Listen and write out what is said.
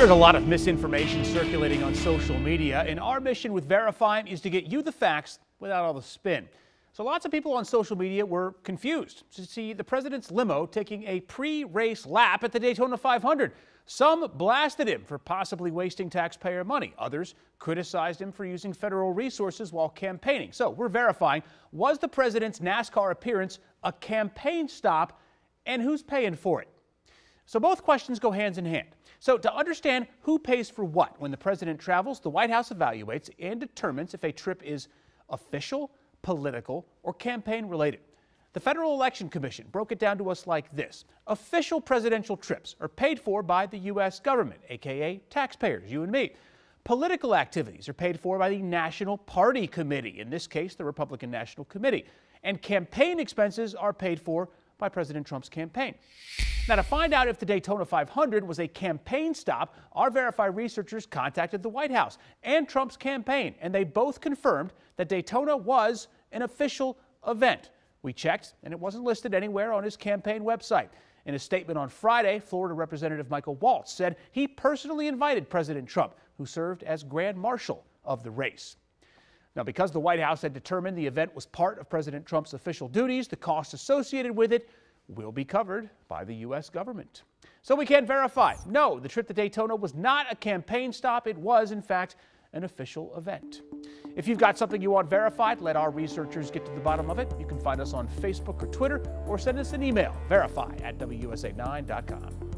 There's a lot of misinformation circulating on social media, and our mission with Verify is to get you the facts without all the spin. So lots of people on social media were confused to see the president's limo taking a pre-race lap at the Daytona 500. Some blasted him for possibly wasting taxpayer money. Others criticized him for using federal resources while campaigning. So we're verifying, was the president's NASCAR appearance a campaign stop, and who's paying for it? So both questions go hands in hand. So to understand who pays for what when the president travels, the White House evaluates and determines if a trip is official, political, or campaign related. The Federal Election Commission broke it down to us like this. Official presidential trips are paid for by the U.S. government, aka taxpayers, you and me. Political activities are paid for by the National Party Committee, in this case, the Republican National Committee. And campaign expenses are paid for by President Trump's campaign. Now, to find out if the Daytona 500 was a campaign stop, our Verify researchers contacted the White House and Trump's campaign, and they both confirmed that Daytona was an official event. We checked, and it wasn't listed anywhere on his campaign website. In a statement on Friday, Florida Representative Michael Waltz said he personally invited President Trump, who served as Grand Marshal of the race. Now, because the White House had determined the event was part of President Trump's official duties, the costs associated with it will be covered by the U.S. government. So we can verify, no, the trip to Daytona was not a campaign stop. It was, in fact, an official event. If you've got something you want verified, let our researchers get to the bottom of it. You can find us on Facebook or Twitter, or send us an email, verify@WUSA9.com.